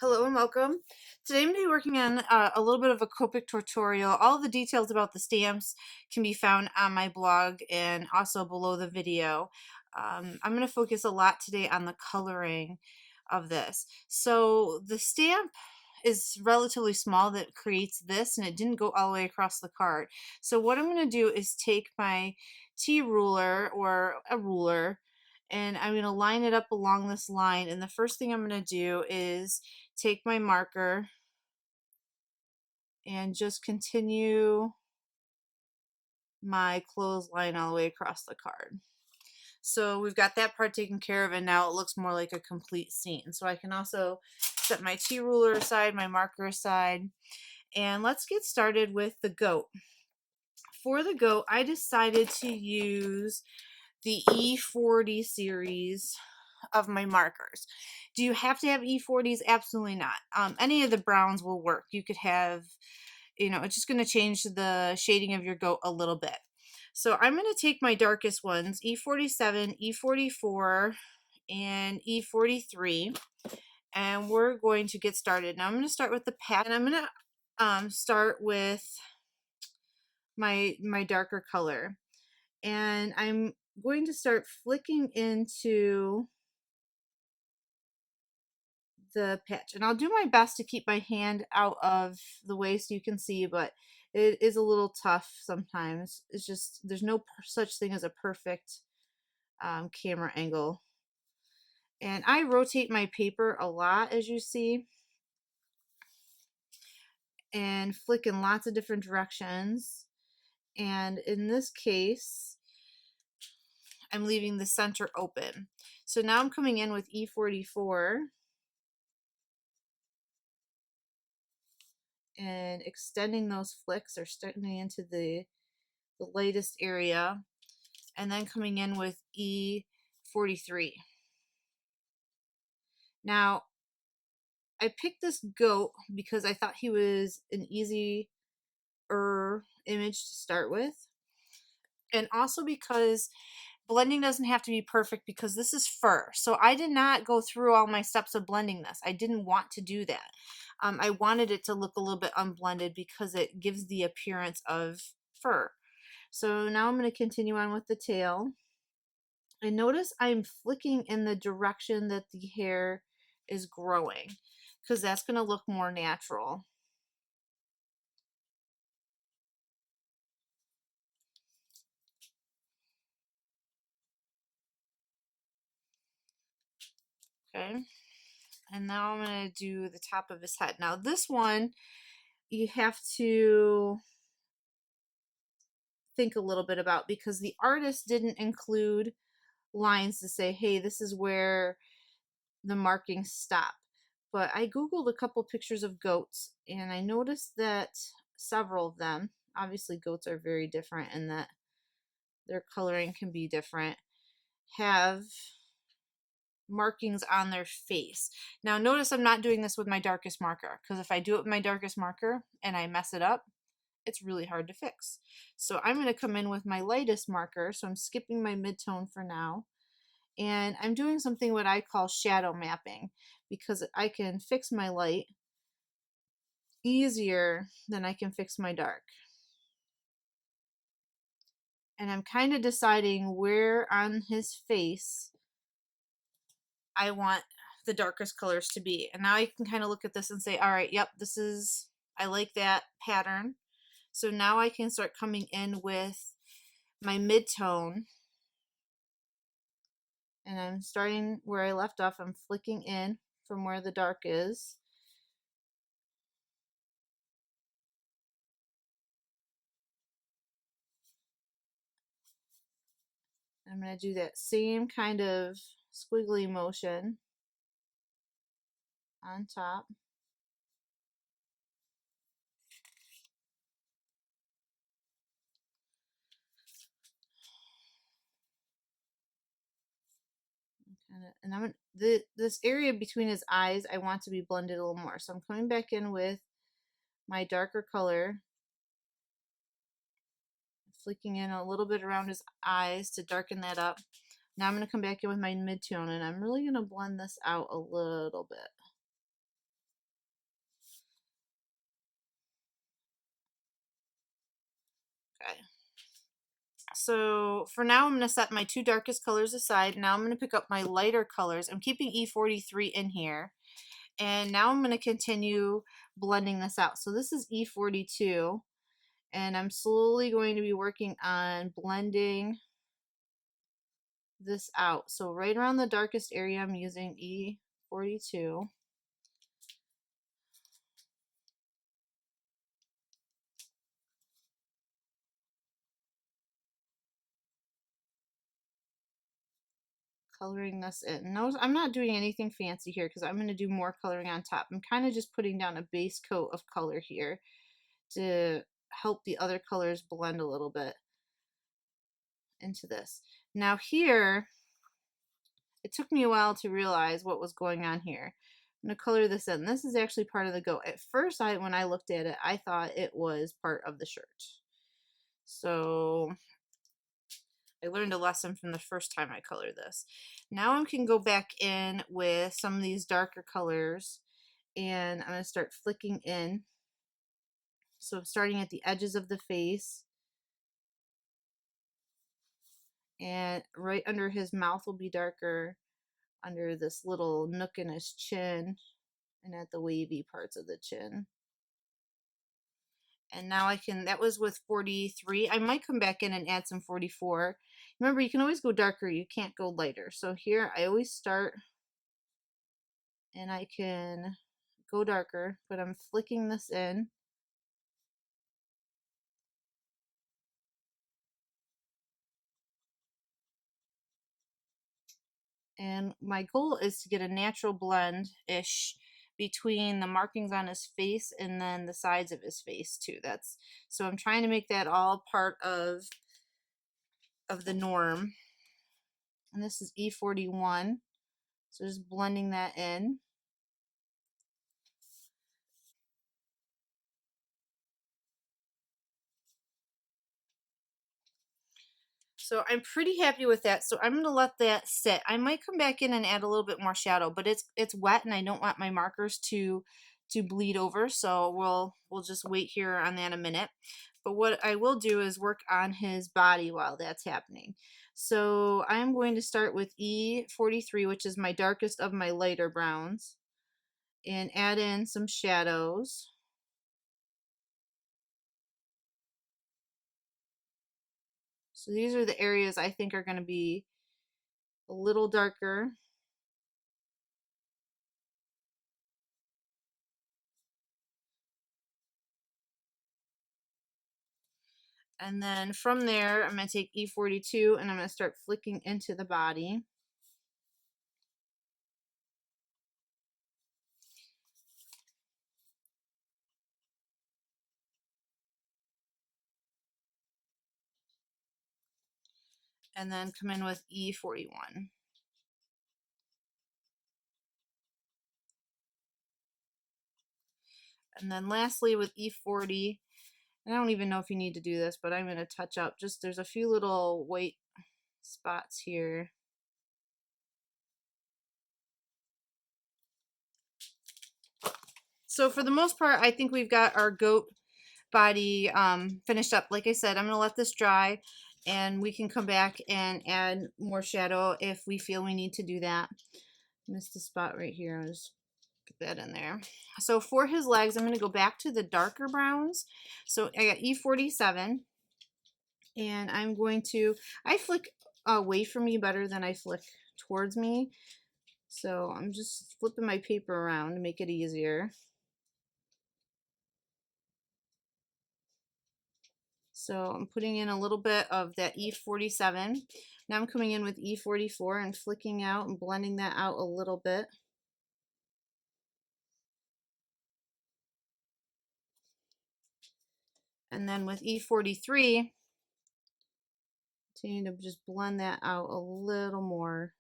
Hello and welcome. Today I'm going to be working on a little bit of a Copic tutorial. All of the details about the stamps can be found on my blog and also below the video. I'm going to focus a lot today on the coloring of this. So the stamp is relatively small that creates this, and it didn't go all the way across the card. So what I'm going to do is take my T ruler or a ruler, and I'm going to line it up along this line, and the first thing I'm going to do is take my marker and just continue my clothesline all the way across the card. So we've got that part taken care of, and now it looks more like a complete scene. So I can also set my T ruler aside, my marker aside, and let's get started with the goat. For the goat, I decided to use the E40 series of my markers. Do you have to have E40s? Absolutely not. Any of the browns will work. You could have, it's just going to change the shading of your goat a little bit. So I'm going to take my darkest ones, E47, E44, and E43, and we're going to get started. Now I'm going to start with the pattern. I'm going to start with my darker color, and I'm going to start flicking into the patch, and I'll do my best to keep my hand out of the way so you can see, but it is a little tough sometimes. It's just there's no such thing as a perfect camera angle, and I rotate my paper a lot, as you see, and flick in lots of different directions. And in this case, I'm leaving the center open. So now I'm coming in with E44 and extending those flicks, or starting into the lightest area, and then coming in with E43. Now, I picked this goat because I thought he was an easier image to start with, and also because blending doesn't have to be perfect because this is fur. So I did not go through all my steps of blending this. I didn't want to do that. I wanted it to look a little bit unblended because it gives the appearance of fur. So now I'm going to continue on with the tail. And notice I'm flicking in the direction that the hair is growing, because that's going to look more natural. Okay. And now I'm going to do the top of his head. Now this one, you have to think a little bit about, because the artist didn't include lines to say, hey, this is where the markings stop. But I googled a couple pictures of goats, and I noticed that several of them, obviously goats are very different in that their coloring can be different, have markings on their face. Now notice I'm not doing this with my darkest marker, because if I do it with my darkest marker and I mess it up, it's really hard to fix. So I'm going to come in with my lightest marker, so I'm skipping my midtone for now, and I'm doing something what I call shadow mapping, because I can fix my light easier than I can fix my dark. And I'm kind of deciding where on his face I want the darkest colors to be. And now I can kind of look at this and say, all right, yep, I like that pattern. So now I can start coming in with my midtone, and I'm starting where I left off. I'm flicking in from where the dark is. I'm going to do that same kind of squiggly motion on top. And this area between his eyes, I want to be blended a little more. So I'm coming back in with my darker color, flicking in a little bit around his eyes to darken that up. Now I'm going to come back in with my midtone, and I'm really going to blend this out a little bit. So for now, I'm going to set my two darkest colors aside. Now I'm going to pick up my lighter colors. I'm keeping E43 in here. And now I'm going to continue blending this out. So this is E42. And I'm slowly going to be working on blending this out. So right around the darkest area, I'm using E42. Coloring this in. Notice I'm not doing anything fancy here because I'm going to do more coloring on top. I'm kind of just putting down a base coat of color here to help the other colors blend a little bit into this. Now here, it took me a while to realize what was going on here. I'm going to color this in. This is actually part of the goat. At first, when I looked at it, I thought it was part of the shirt. So I learned a lesson from the first time I colored this. Now I can go back in with some of these darker colors and I'm going to start flicking in. So I'm starting at the edges of the face and right under his mouth will be darker, under this little nook in his chin and at the wavy parts of the chin. And now I can, that was with 43. I might come back in and add some 44. Remember, you can always go darker, you can't go lighter. So here I always start and I can go darker, but I'm flicking this in. And my goal is to get a natural blend-ish between the markings on his face and then the sides of his face too. So I'm trying to make that all part of the norm. And this is E41. So just blending that in. So I'm pretty happy with that. So I'm going to let that sit. I might come back in and add a little bit more shadow, but it's wet and I don't want my markers to bleed over. So we'll just wait here on that a minute. But what I will do is work on his body while that's happening. So I'm going to start with E43, which is my darkest of my lighter browns, and add in some shadows. So these are the areas I think are going to be a little darker. And then from there, I'm going to take E42 and I'm going to start flicking into the body. And then come in with E41. And then lastly with E40, and I don't even know if you need to do this, but I'm going to touch up. Just there's a few little white spots here. So for the most part, I think we've got our goat body finished up. Like I said, I'm going to let this dry and we can come back and add more shadow if we feel we need to do that. Missed a spot right here. I'll just get that in there. So for his legs, I'm going to go back to the darker browns. So I got E47 and I'm going to, I flick away from me better than I flick towards me. So I'm just flipping my paper around to make it easier. So I'm putting in a little bit of that E47. Now I'm coming in with E44 and flicking out and blending that out a little bit. And then with E43, continue to just blend that out a little more.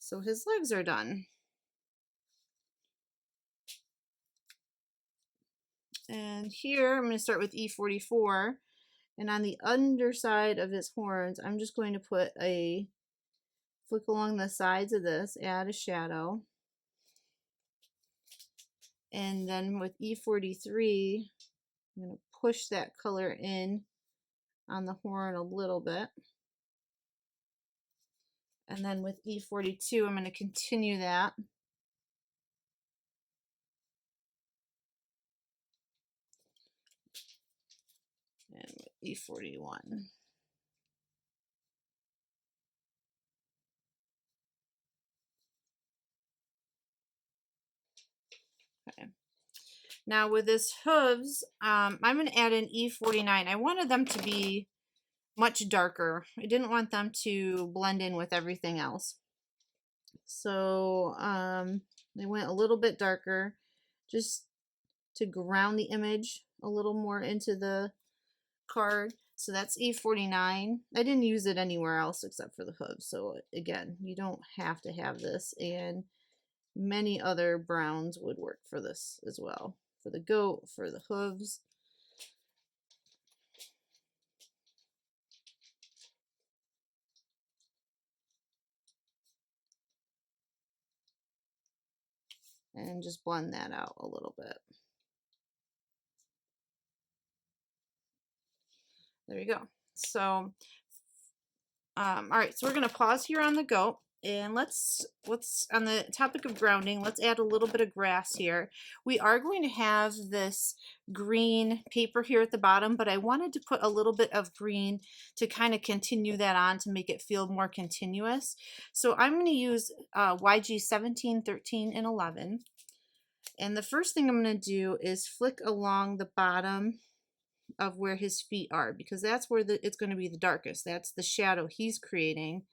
So his legs are done. And here I'm going to start with E44. And on the underside of his horns, I'm just going to put a flick along the sides of this, add a shadow. And then with E43, I'm going to push that color in on the horn a little bit. And then with E42, I'm going to continue that. And with E41. Okay. Now with his hooves, I'm going to add an E49. I wanted them to be much darker. I didn't want them to blend in with everything else. So they went a little bit darker just to ground the image a little more into the card. So that's E49. I didn't use it anywhere else except for the hooves. So again, you don't have to have this, and many other browns would work for this as well. For the goat, for the hooves. And just blend that out a little bit. There you go. So, all right, so we're gonna pause here on the goat, and let's on the topic of grounding, let's add a little bit of grass here. We are going to have this green paper here at the bottom, but I wanted to put a little bit of green to kind of continue that on to make it feel more continuous. So I'm going to use YG 17, 13, and 11. And the first thing I'm going to do is flick along the bottom of where his feet are, because that's where it's going to be the darkest. That's the shadow he's creating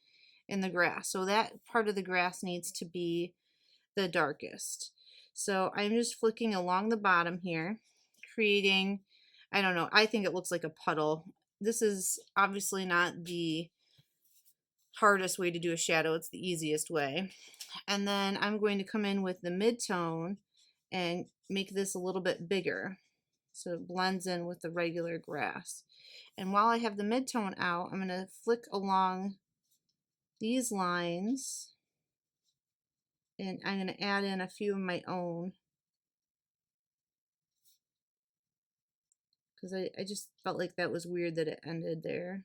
in the grass. So that part of the grass needs to be the darkest. So I'm just flicking along the bottom here, creating, I don't know, I think it looks like a puddle. This is obviously not the hardest way to do a shadow. It's the easiest way. And then I'm going to come in with the mid-tone and make this a little bit bigger so it blends in with the regular grass. And while I have the mid-tone out, I'm going to flick along these lines, and I'm going to add in a few of my own, because I just felt like that was weird that it ended there.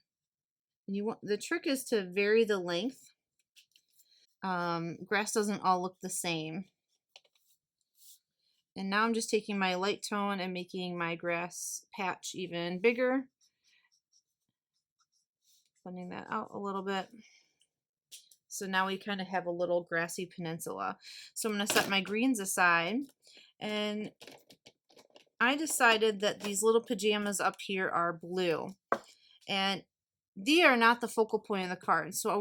And you want, the trick is to vary the length. Grass doesn't all look the same. And now I'm just taking my light tone and making my grass patch even bigger. Blending that out a little bit. So now we kind of have a little grassy peninsula. So I'm going to set my greens aside. And I decided that these little pajamas up here are blue. And they are not the focal point of the card. So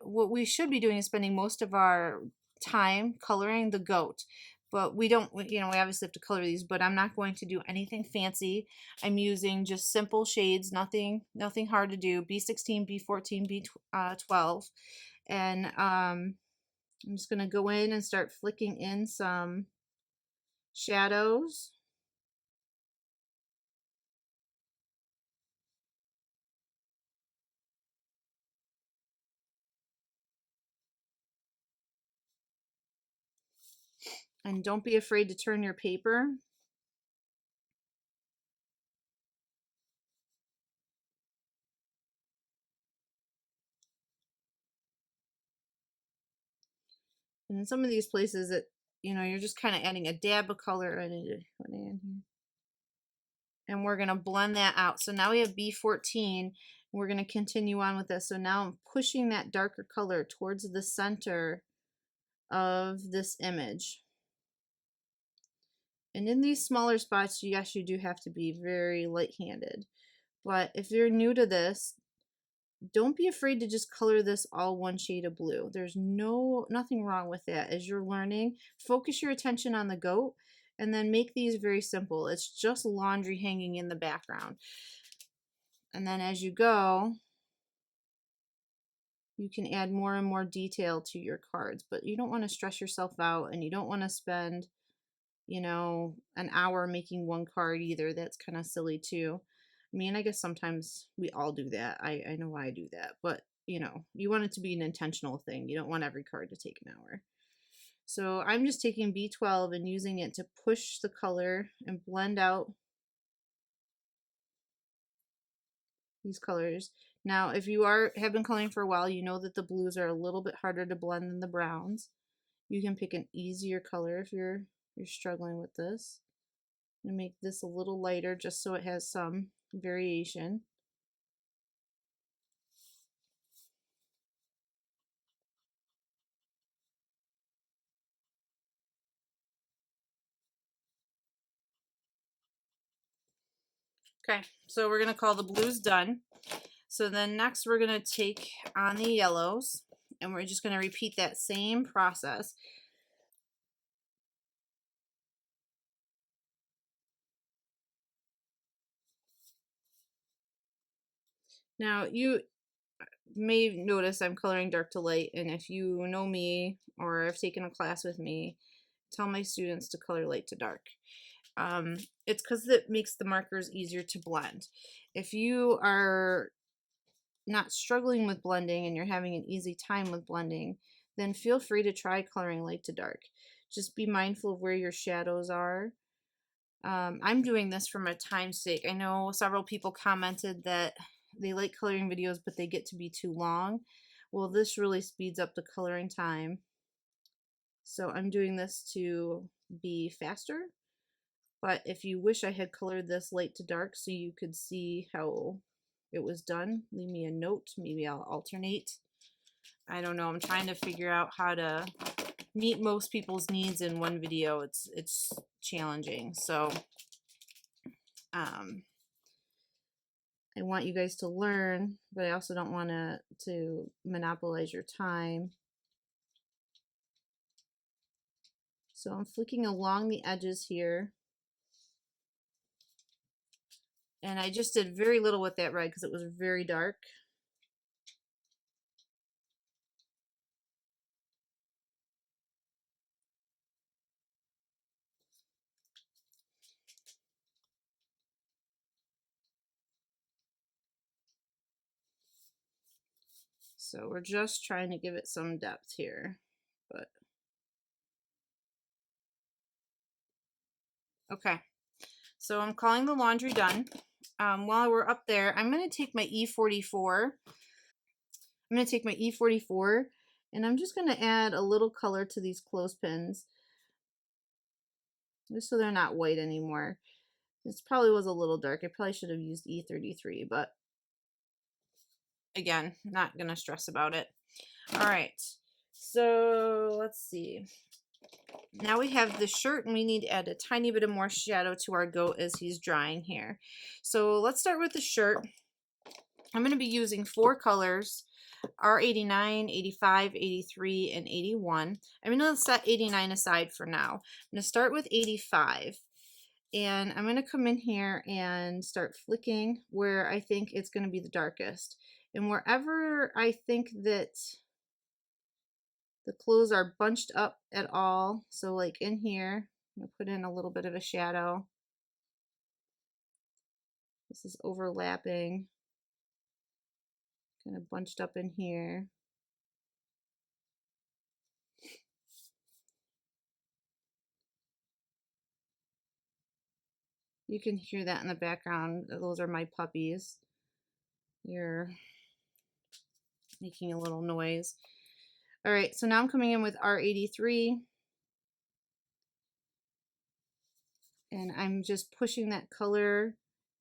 what we should be doing is spending most of our time coloring the goat. But we don't, you know, we obviously have to color these, but I'm not going to do anything fancy. I'm using just simple shades, nothing hard to do. B16, B14, B12. And I'm just going to go in and start flicking in some shadows. And don't be afraid to turn your paper. And in some of these places that, you know, you're just kind of adding a dab of color. I need to put it in here. And we're going to blend that out. So now we have B14. We're going to continue on with this. So now I'm pushing that darker color towards the center of this image. And in these smaller spots, yes, you do have to be very light-handed. But if you're new to this, don't be afraid to just color this all one shade of blue. There's nothing wrong with that. As you're learning, focus your attention on the goat and then make these very simple. It's just laundry hanging in the background. And then as you go, you can add more and more detail to your cards, but you don't want to stress yourself out, and you don't want to spend, you know, an hour making one card either. That's kind of silly too. I mean, I guess sometimes we all do that. I know I do that, but you know, you want it to be an intentional thing. You don't want every card to take an hour. So I'm just taking B12 and using it to push the color and blend out these colors. Now, if you have been coloring for a while, you know that the blues are a little bit harder to blend than the browns. You can pick an easier color if you're struggling with this. I'm gonna make this a little lighter just so it has some variation. Okay, so we're gonna call the blues done. So then next we're gonna take on the yellows and we're just gonna repeat that same process. Now you may notice I'm coloring dark to light, and if you know me or have taken a class with me, tell my students to color light to dark. It's because it makes the markers easier to blend. If you are not struggling with blending and you're having an easy time with blending, then feel free to try coloring light to dark. Just be mindful of where your shadows are. I'm doing this for my time's sake. I know several people commented that they like coloring videos, but they get to be too long. Well, this really speeds up the coloring time. So I'm doing this to be faster. But if you wish I had colored this light to dark so you could see how it was done, leave me a note. Maybe I'll alternate. I don't know. I'm trying to figure out how to meet most people's needs in one video. It's challenging. So I want you guys to learn, but I also don't want to monopolize your time. So I'm flicking along the edges here. And I just did very little with that red because it was very dark. So we're just trying to give it some depth here, but okay. So I'm calling the laundry done. While we're up there, I'm going to take my E44. I'm going to take my E44 and I'm just going to add a little color to these clothespins just so they're not white anymore. This probably was a little dark. I probably should have used E33, but again, not going to stress about it. All right, so let's see. Now we have the shirt and we need to add a tiny bit of more shadow to our goat as he's drying here. So let's start with the shirt. I'm going to be using 4 colors, R89, 85, 83, and 81. I'm going to set 89 aside for now. I'm going to start with 85. And I'm going to come in here and start flicking where I think it's going to be the darkest. And wherever I think that the clothes are bunched up at all, so like in here, I'm going to put in a little bit of a shadow. This is overlapping, kind of bunched up in here. You can hear that in the background. Those are my puppies. You're making a little noise. All right, so now I'm coming in with R83. And I'm just pushing that color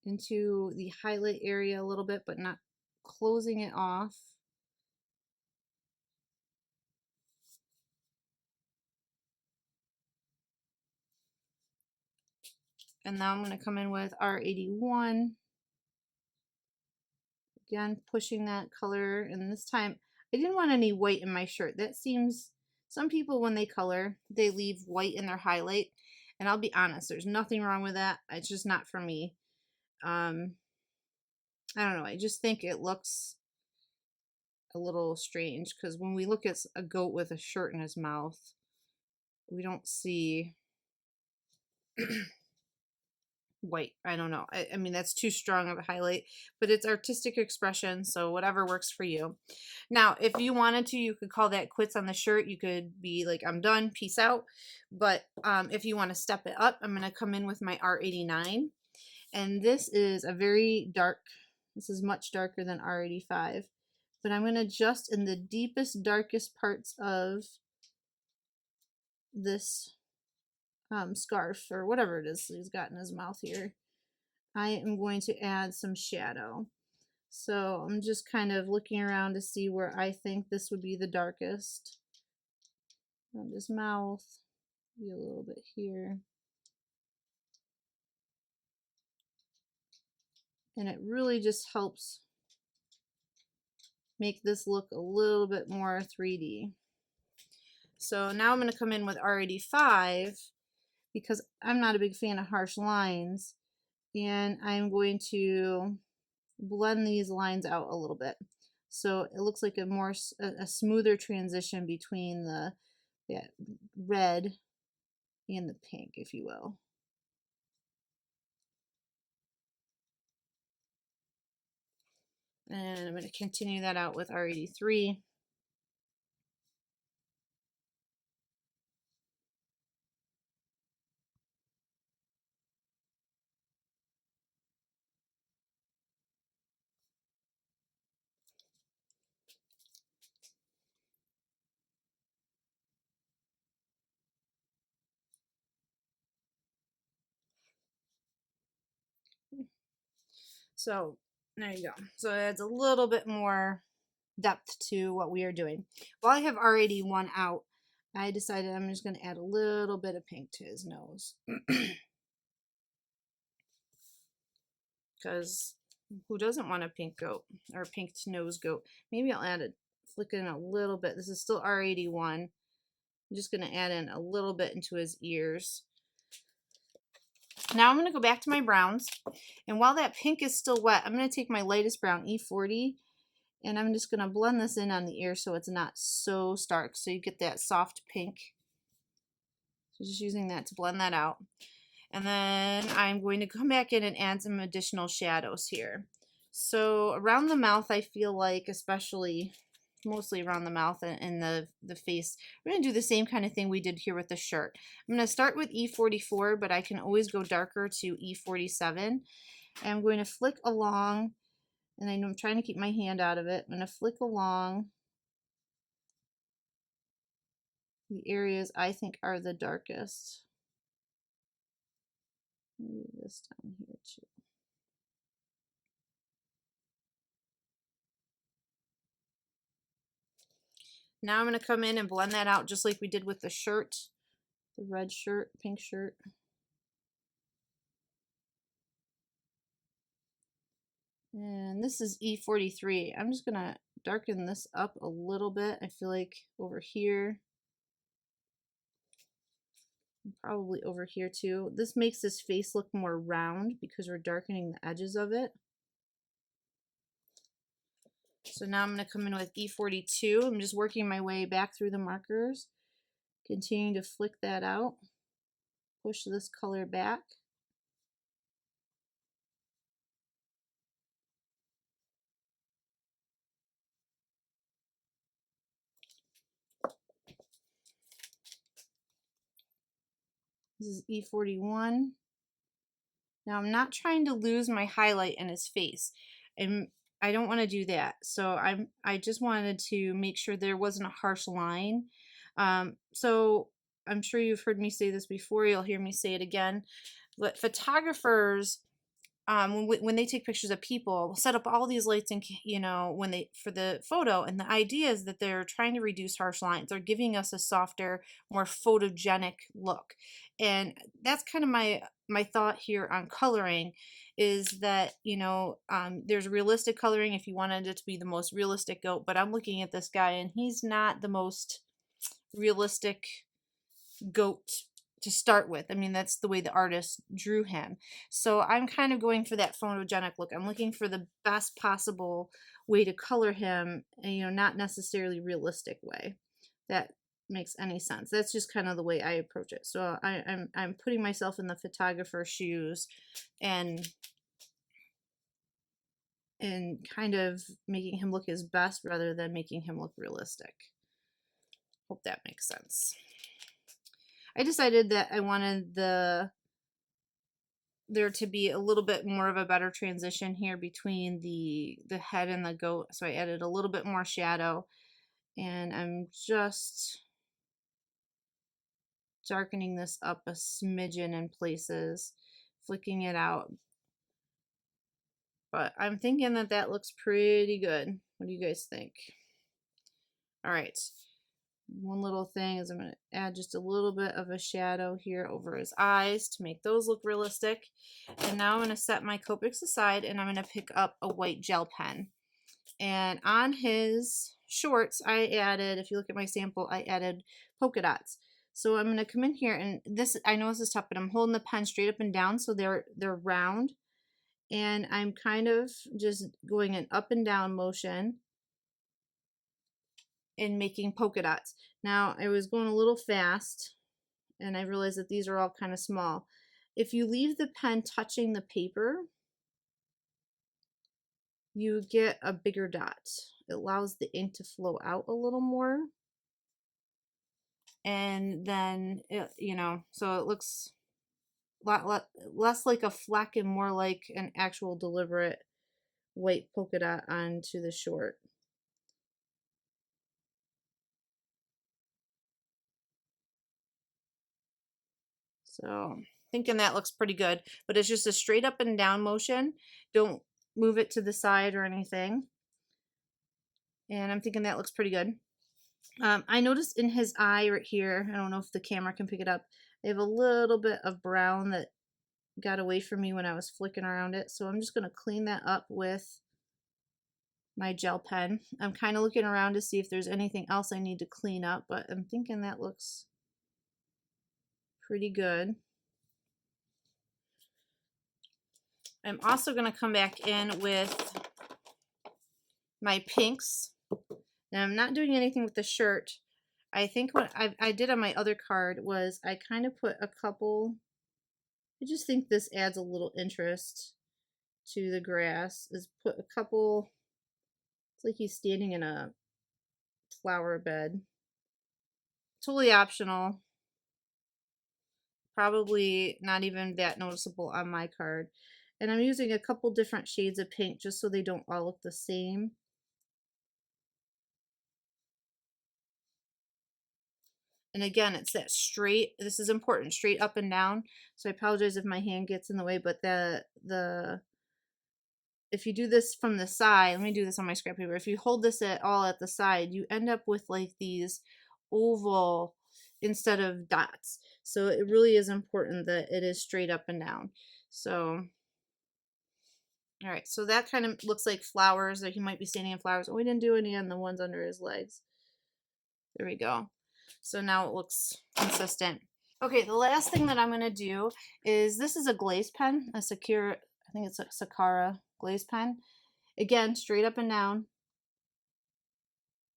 into the highlight area a little bit, but not closing it off. And now I'm going to come in with R81. Again, pushing that color. And this time, I didn't want any white in my shirt. That seems, some people when they color, they leave white in their highlight. And I'll be honest, there's nothing wrong with that. It's just not for me. I don't know. I just think it looks a little strange because when we look at a goat with a shirt in his mouth, we don't see white. I don't know. I mean, that's too strong of a highlight, but it's artistic expression, so whatever works for you. Now, if you wanted to, you could call that quits on the shirt. You could be like, I'm done, peace out. But if you want to step it up, I'm going to come in with my R89. And this is a very dark This is much darker than R85. But I'm going to just in the deepest, darkest parts of this scarf, or whatever it is he's got in his mouth here, I am going to add some shadow. So I'm just kind of looking around to see where I think this would be the darkest. Around his mouth, maybe a little bit here. And it really just helps make this look a little bit more 3D. So now I'm going to come in with R85 because I'm not a big fan of harsh lines, and I'm going to blend these lines out a little bit so it looks like a smoother transition between the red and the pink, if you will. And I'm going to continue that out with R83. So there you go. So it adds a little bit more depth to what we are doing. While I have R81 out, I decided I'm just going to add a little bit of pink to his nose. Because who doesn't want a pink goat or a pink nose goat? Maybe I'll add flick in a little bit. This is still R81. I'm just going to add in a little bit into his ears. Now I'm going to go back to my browns, and while that pink is still wet, I'm going to take my lightest brown, E40, and I'm just going to blend this in on the ear so it's not so stark, so you get that soft pink. So just using that to blend that out. And then I'm going to come back in and add some additional shadows here. So around the mouth, I feel like, especially mostly around the mouth and the face, we're going to do the same kind of thing we did here with the shirt. I'm going to start with E44, but I can always go darker to E47. And I'm going to flick along, and I know I'm trying to keep my hand out of it. I'm going to flick along the areas I think are the darkest. Maybe this down here too. Now I'm going to come in and blend that out just like we did with the shirt, the red shirt, pink shirt. And this is E43. I'm just going to darken this up a little bit. I feel like over here, probably over here too. This makes this face look more round because we're darkening the edges of it. So now I'm going to come in with E42. I'm just working my way back through the markers, continuing to flick that out, push this color back. This is E41. Now I'm not trying to lose my highlight in his face, and I don't want to do that. So I just wanted to make sure there wasn't a harsh line. So I'm sure you've heard me say this before. You'll hear me say it again. But photographers, when they take pictures of people, set up all these lights and when they for the photo, and the idea is that they're trying to reduce harsh lines. They're giving us a softer, more photogenic look, and that's kind of my thought here on coloring, is that there's realistic coloring if you wanted it to be the most realistic goat, but I'm looking at this guy and he's not the most realistic goat to start with. I mean, that's the way the artist drew him. So I'm kind of going for that photogenic look. I'm looking for the best possible way to color him, and not necessarily realistic way. That makes any sense. That's just kind of the way I approach it. So I'm putting myself in the photographer's shoes and kind of making him look his best rather than making him look realistic. Hope that makes sense. I decided that I wanted the there to be a little bit more of a better transition here between the head and the goat. So I added a little bit more shadow, and I'm just darkening this up a smidgen in places, flicking it out. But I'm thinking that that looks pretty good. What do you guys think? All right. One little thing is I'm going to add just a little bit of a shadow here over his eyes to make those look realistic. And now I'm going to set my Copics aside, and I'm going to pick up a white gel pen. And on his shorts, I added, if you look at my sample, I added polka dots. So I'm going to come in here, and this, I know this is tough, but I'm holding the pen straight up and down so they're round. And I'm kind of just going an up and down motion and making polka dots. Now, I was going a little fast, and I realized that these are all kind of small. If you leave the pen touching the paper, you get a bigger dot. It allows the ink to flow out a little more. And then, so it looks a lot less like a fleck and more like an actual deliberate white polka dot onto the short. So thinking that looks pretty good, but it's just a straight up and down motion. Don't move it to the side or anything. And I'm thinking that looks pretty good. I noticed in his eye right here, I don't know if the camera can pick it up, I have a little bit of brown that got away from me when I was flicking around it. So I'm just going to clean that up with my gel pen. I'm kind of looking around to see if there's anything else I need to clean up, but I'm thinking that looks pretty good. I'm also going to come back in with my pinks. Now I'm not doing anything with the shirt. I think what I did on my other card was I kind of put a couple, I just think this adds a little interest to the grass, is put a couple, it's like he's standing in a flower bed. Totally optional. Probably not even that noticeable on my card. And I'm using a couple different shades of pink just so they don't all look the same. And again, it's that straight, this is important, straight up and down. So I apologize if my hand gets in the way, but if you do this from the side, let me do this on my scrap paper. If you hold this at all at the side, you end up with like these oval instead of dots. So it really is important that it is straight up and down. So, all right, so that kind of looks like flowers, like he might be standing in flowers. Oh, we didn't do any on the ones under his legs. There we go. So now it looks consistent. Okay, the last thing that I'm going to do is, this is a glaze pen, a Sakura, I think it's a Sakura glaze pen. Again, straight up and down.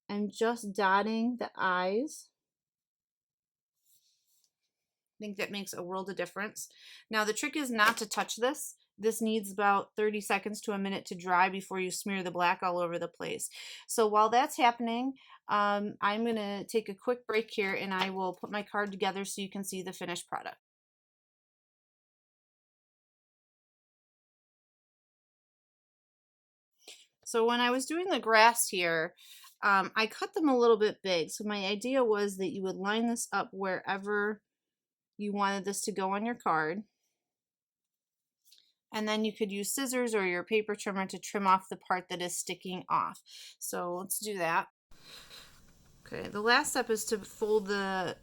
I'm just dotting the eyes. I think that makes a world of difference. Now the trick is not to touch this. This needs about 30 seconds to a minute to dry before you smear the black all over the place. So while that's happening, I'm going to take a quick break here, and I will put my card together so you can see the finished product. So when I was doing the grass here, I cut them a little bit big. So my idea was that you would line this up wherever you wanted this to go on your card. And then you could use scissors or your paper trimmer to trim off the part that is sticking off. So let's do that. Okay, the last step is to fold the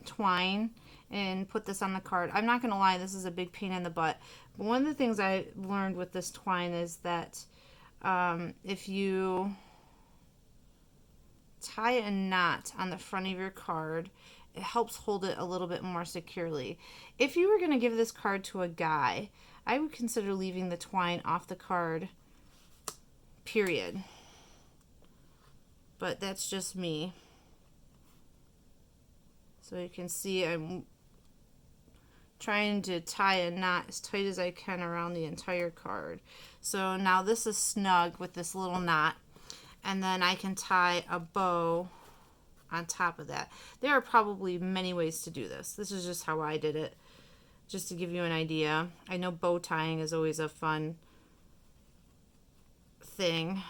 twine and put this on the card. I'm not going to lie, this is a big pain in the butt. But one of the things I learned with this twine is that if you tie a knot on the front of your card, it helps hold it a little bit more securely. If you were going to give this card to a guy, I would consider leaving the twine off the card, period. But that's just me. So you can see I'm trying to tie a knot as tight as I can around the entire card. So now this is snug with this little knot, and then I can tie a bow on top of that. There are probably many ways to do this. This is just how I did it. just to give you an idea. I know bow tying is always a fun thing.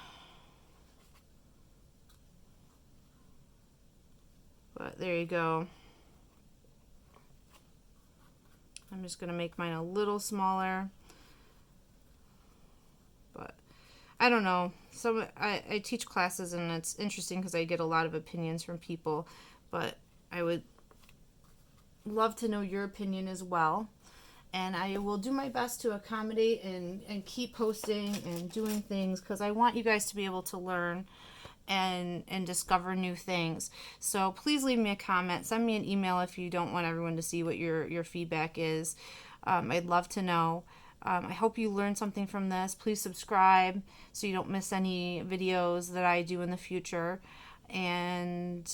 But there you go. I'm just going to make mine a little smaller. But I don't know. I teach classes, and it's interesting because I get a lot of opinions from people. But I would love to know your opinion as well. And I will do my best to accommodate and keep posting and doing things because I want you guys to be able to learn and discover new things. So please leave me a comment. Send me an email if you don't want everyone to see what your feedback is. I'd love to know. I hope you learned something from this. Please subscribe so you don't miss any videos that I do in the future. And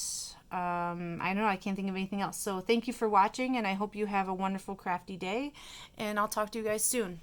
I don't know, I can't think of anything else. So thank you for watching, and I hope you have a wonderful crafty day, and I'll talk to you guys soon.